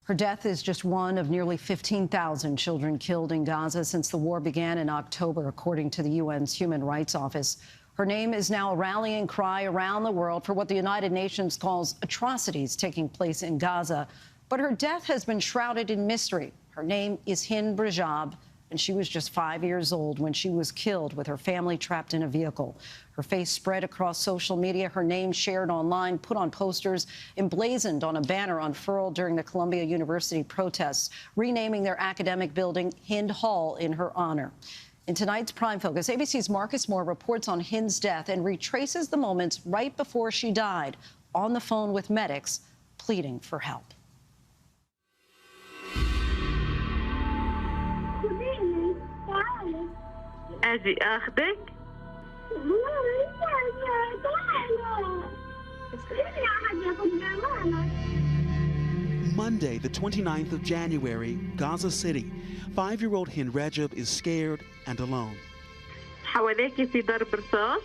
Her death is just one of nearly 15,000 children killed in Gaza since the war began in October, according to the UN's Human Rights Office. Her name is now a rallying cry around the world for what the United Nations calls atrocities taking place in Gaza. But her death has been shrouded in mystery. Her name is Hind Rajab, and she was just 5 years old when she was killed with her family trapped in a vehicle. Her face spread across social media, her name shared online, put on posters, emblazoned on a banner unfurled during the Columbia University protests, renaming their academic building Hind Hall in her honor. In tonight's Prime Focus, ABC's Marcus Moore reports on Hind's death and retraces the moments right before she died, on the phone with medics, pleading for help. أجي أخذك؟ Monday, the 29th of January, Gaza City. 5-year-old Hind Rajab is scared and alone. حواليكي في ضرب رصاص؟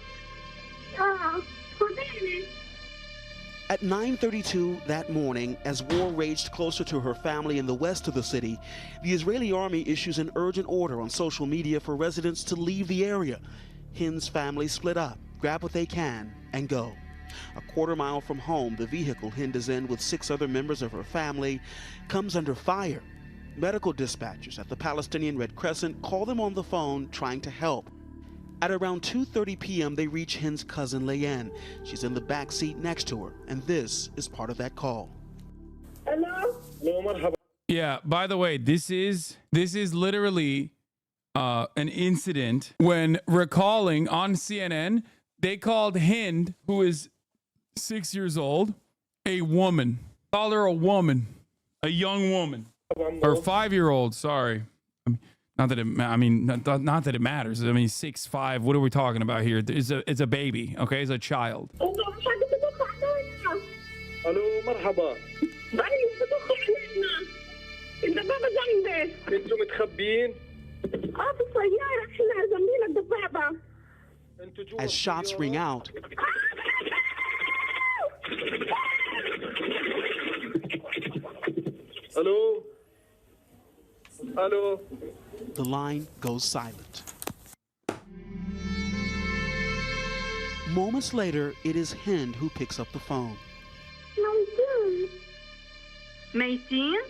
At 9:32 that morning, as war raged closer to her family in the west of the city, the Israeli army issues an urgent order on social media for residents to leave the area. Hind's family split up, grab what they can, and go. A quarter-mile from home, the vehicle Hind is in with 6 other members of her family comes under fire. Medical dispatchers at the Palestinian Red Crescent call them on the phone trying to help. At around 2:30 p.m., they reach Hind's cousin, Layan. She's in the back seat next to her, and this is part of that call. Hello? Yeah, by the way, this is literally an incident when recalling on CNN, they called Hind, who is 6 years old, a woman. Called her a woman, a young woman, or 5-year-old, sorry. Not that it matters. I mean, 6'5". What are we talking about here? It's a baby, okay? It's a child. الو مرحبا الدبابة جنبي انتوا متخبيين في السيارة احنا جنبينا الدبابة انتوا جوا As shots ring out, الو الو the line goes silent. Moments later, it is Hind who picks up the phone. ميتين؟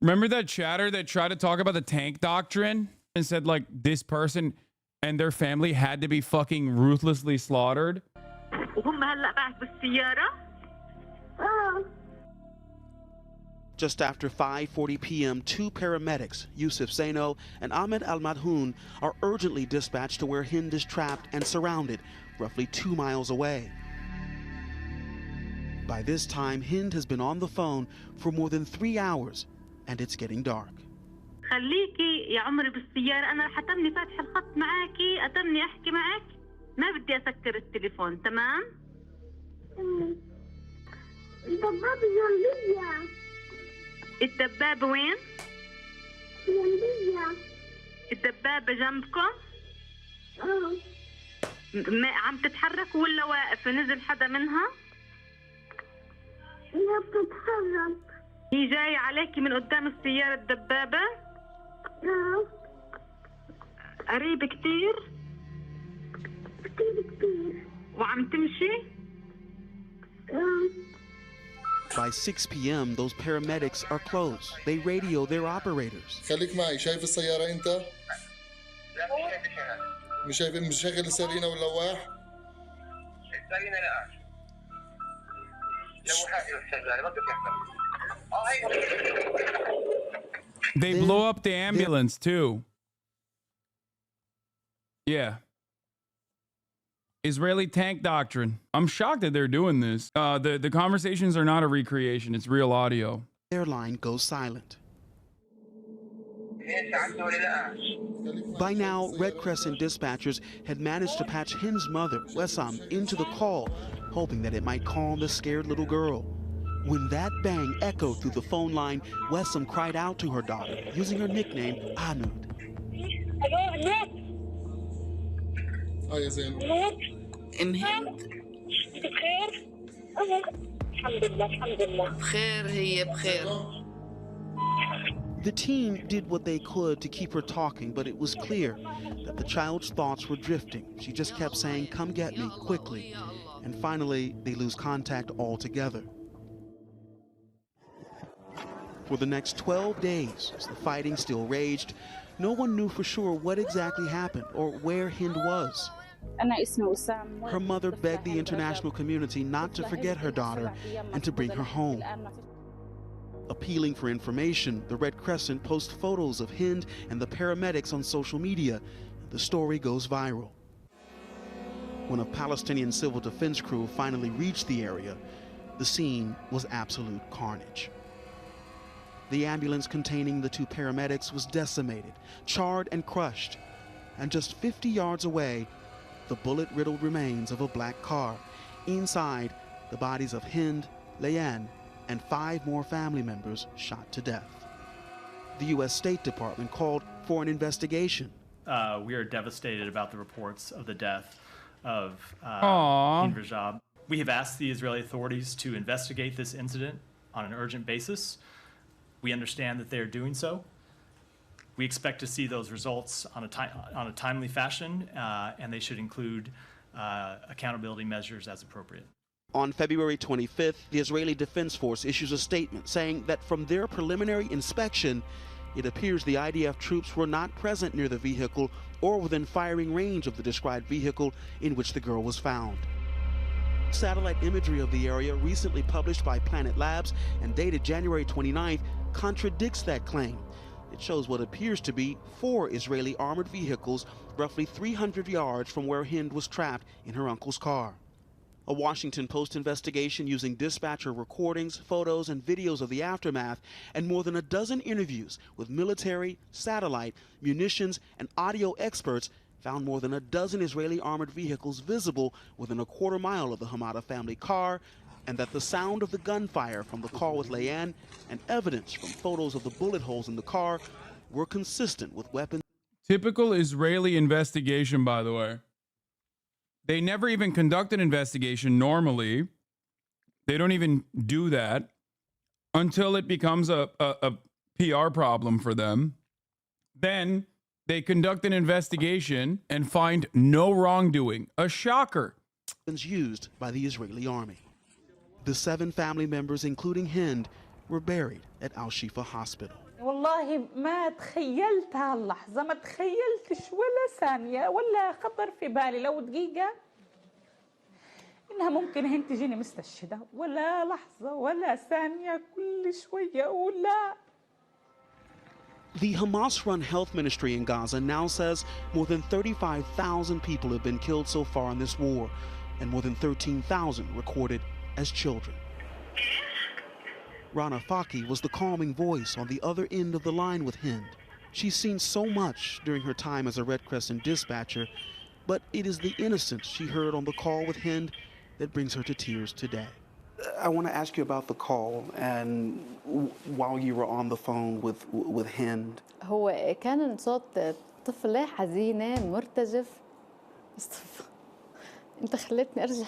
Remember that chatter that tried to talk about the tank doctrine and said like this person and their family had to be fucking ruthlessly slaughtered? وهم هلا بعد بالسيارة؟ Just after 5:40 p.m., 2 paramedics, Yusuf Zaino and Ahmed Al-Madhoun, are urgently dispatched to where Hind is trapped and surrounded, roughly 2 miles away. By this time, Hind has been on the phone for more than 3 hours, and it's getting dark. خليكي يا عمري بالسيارة، أنا حتمني فاتح الخط معاكي، أتمني أحكي معك، ما بدي أسكر التليفون، تمام؟ الدبابة جنبية. الدبابة وين؟ جنبية. الدبابة جنبكم؟ عم تتحرك ولا واقف؟ نزل حدا منها؟ هي بتتحرك. هي جاية عليكي من قدام السيارة الدبابة؟ قريب كتير؟ كتير. وعم تمشي؟ By 6 p.m., those paramedics are close. They radio their operators. خليك معي، شايف السيارة أنت؟ لا مش شايف مشغل السرينة واللواح؟ السرينة لا They blow up the ambulance too. Yeah. Israeli tank doctrine. I'm shocked that they're doing this. The conversations are not a recreation. It's real audio. Their line goes silent. By now, Red Crescent dispatchers had managed to patch Hind's mother, Wessam, into the call, hoping that it might calm the scared little girl. When that bang echoed through the phone line, Wessam cried out to her daughter, using her nickname, Anud. يا زين. إن هند بخير هي بخير. The team did what they could to keep her talking, but it was clear that the child's thoughts were drifting. She just kept saying, "Come get me, quickly." And finally, they lose contact altogether. For the next 12 days, as the fighting still raged, no one knew for sure what exactly happened or where Hind was. Her mother begged the international community not to forget her daughter and to bring her home. Appealing for information, the Red Crescent posts photos of Hind and the paramedics on social media. The story goes viral. When a Palestinian civil defense crew finally reached the area, the scene was absolute carnage. The ambulance containing the two paramedics was decimated, charred and crushed. And just 50 yards away, the bullet-riddled remains of a black car. Inside, the bodies of Hind, Leanne, and 5 more family members shot to death. The U.S. State Department called for an investigation. We are devastated about the reports of the death of Aww. Hind Rajab. We have asked the Israeli authorities to investigate this incident on an urgent basis. We understand that they are doing so. We expect to see those results on a timely fashion, and they should include accountability measures as appropriate. On February 25th, the Israeli Defense Force issues a statement saying that from their preliminary inspection, it appears the IDF troops were not present near the vehicle or within firing range of the described vehicle in which the girl was found. Satellite imagery of the area recently published by Planet Labs and dated January 29th contradicts that claim. It shows what appears to be 4 Israeli armored vehicles roughly 300 yards from where Hind was trapped in her uncle's car. A Washington Post investigation using dispatcher recordings, photos, and videos of the aftermath, and more than a dozen interviews with military, satellite, munitions, and audio experts found more than a dozen Israeli armored vehicles visible within a quarter mile of the Hamada family car, and that the sound of the gunfire from the call with Leanne and evidence from photos of the bullet holes in the car were consistent with weapons. Typical Israeli investigation, by the way. They never even conduct an investigation normally. They don't even do that until it becomes a PR problem for them. Then they conduct an investigation and find no wrongdoing. A shocker. Used by the Israeli army. The 7 family members, including Hind, were buried at Al-Shifa Hospital. والله ما تخيلت هاللحظة، ما تخيلتش ولا ثانية ولا خطر في بالي لو دقيقة إنها ممكن هند تجيني مستشهدة، ولا لحظة ولا ثانية، كل شوية أقول لا. The Hamas-run health ministry in Gaza now says more than 35,000 people have been killed so far in this war, and more than 13,000 recorded as children. Rana Faki was the calming voice on the other end of the line with Hind. She's seen so much during her time as a Red Crescent dispatcher, but it is the innocence she heard on the call with Hind that brings her to tears today. I want to ask you about the call and while you were on the phone with Hind. هو كان صوت طفلة حزينة مرتجف. انت خلتني ارجع.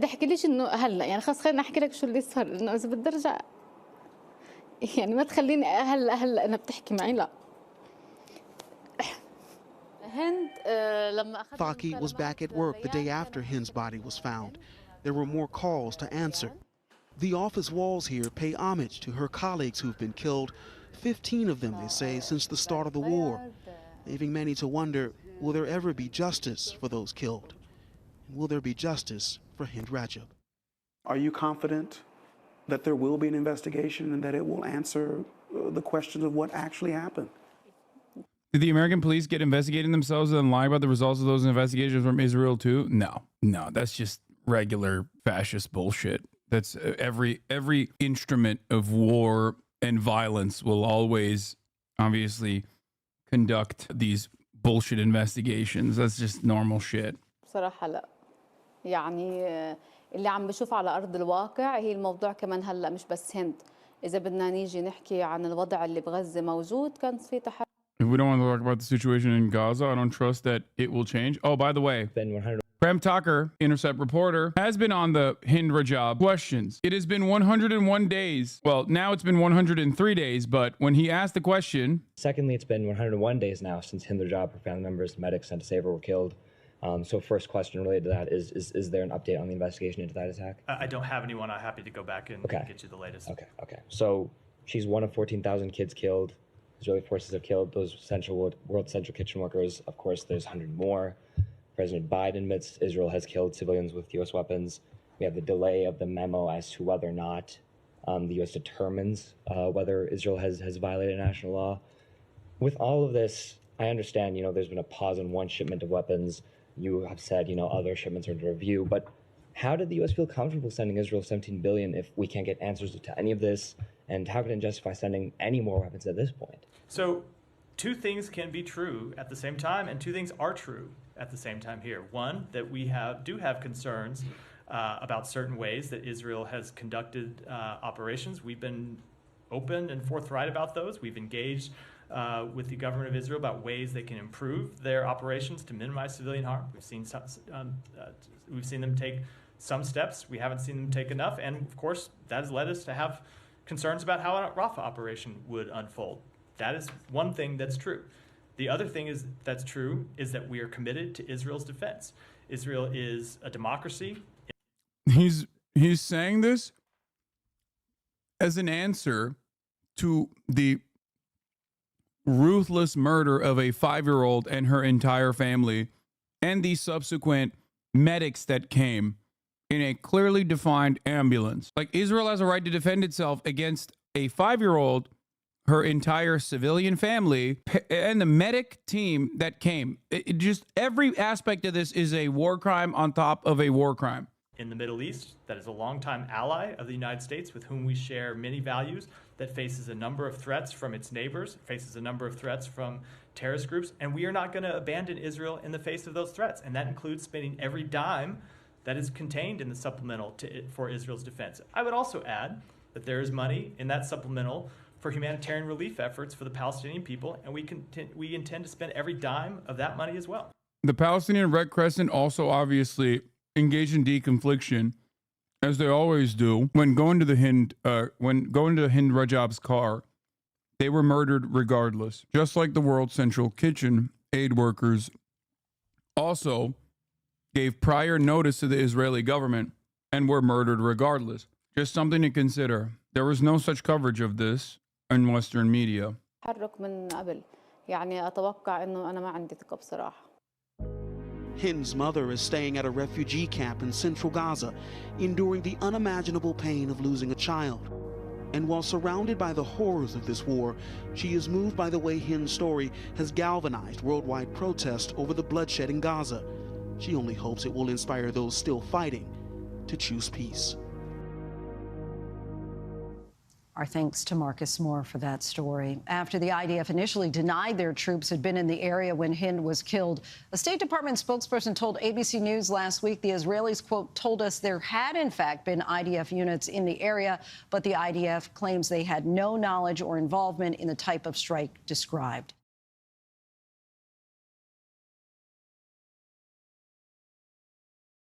تحكي ليش انه هلا يعني خلص خليني احكي لك شو اللي صار انه اذا بدي ارجع يعني ما تخليني هلا انا بتحكي معي لا. Faki was back at work the day after Hind's body was found. There were more calls to answer. The office walls here pay homage to her colleagues who've been killed, 15 of them, they say, since the start of the war, leaving many to wonder, will there ever be justice for those killed? Will there be justice for Hind Rajab? Are you confident that there will be an investigation and that it will answer the questions of what actually happened? Did the American police get investigating themselves and lie about the results of those investigations from Israel too? No, that's just regular fascist bullshit. That's every instrument of war and violence will always obviously conduct these bullshit investigations. That's just normal shit. بصراحة لا. يعني اللي عم بشوف على أرض الواقع هي الموضوع كمان هلا مش بس هند. إذا بدنا نيجي نحكي عن الوضع اللي بغزة موجود كان في If we don't want to talk about the situation in Gaza, I don't trust that it will change. Oh, by the way, Prem Tucker, Intercept reporter, has been on the Hind Rajab questions. It has been 101 days. Well, now it's been 103 days, but when he asked the question... Secondly, it's been 101 days now since Hind Rajab, her family members, medics sent to save her were killed. So first question related to that is there an update on the investigation into that attack? I don't have anyone. I'm happy to go back and get you the latest. Okay. So she's one of 14,000 kids killed. Israeli forces have killed those World Central Kitchen workers. Of course, there's 100 more. President Biden admits Israel has killed civilians with U.S. weapons. We have the delay of the memo as to whether or not the U.S. determines whether Israel has violated national law. With all of this, I understand, there's been a pause on one shipment of weapons. You have said, other shipments are under review. But how did the U.S. feel comfortable sending Israel $17 billion if we can't get answers to any of this? And how can it justify sending any more weapons at this point? So two things can be true at the same time, and two things are true at the same time here. One, that we do have concerns about certain ways that Israel has conducted operations. We've been open and forthright about those. We've engaged with the government of Israel about ways they can improve their operations to minimize civilian harm. We've seen them take some steps. We haven't seen them take enough. And of course, that has led us to have concerns about how a Rafah operation would unfold. That is one thing that's true. The other thing that's true is that we are committed to Israel's defense. Israel is a democracy. He's saying this as an answer to the ruthless murder of a 5-year-old and her entire family and the subsequent medics that came in a clearly defined ambulance. Like, Israel has a right to defend itself against a 5-year-old, her entire civilian family, and the medic team that came. It just every aspect of this is a war crime on top of a war crime. In the Middle East, that is a longtime ally of the United States with whom we share many values, that faces a number of threats from its neighbors, faces a number of threats from terrorist groups, and we are not going to abandon Israel in the face of those threats. And that includes spending every dime that is contained in the supplemental for Israel's defense. I would also add that there is money in that supplemental for humanitarian relief efforts for the Palestinian people, and we intend to spend every dime of that money as well. The Palestinian Red Crescent also obviously engaged in deconfliction, as they always do. When going to Hind Rajab's car, they were murdered regardless, just like the World Central Kitchen aid workers also gave prior notice to the Israeli government and were murdered regardless. Just something to consider. There was no such coverage of this in Western media. Hind's mother is staying at a refugee camp in central Gaza, enduring the unimaginable pain of losing a child. And while surrounded by the horrors of this war, she is moved by the way Hind's story has galvanized worldwide protest over the bloodshed in Gaza. She only hopes it will inspire those still fighting to choose peace. Our thanks to Marcus Moore for that story. After the IDF initially denied their troops had been in the area when Hind was killed, a State Department spokesperson told ABC News last week the Israelis, quote, told us there had in fact been IDF units in the area, but the IDF claims they had no knowledge or involvement in the type of strike described.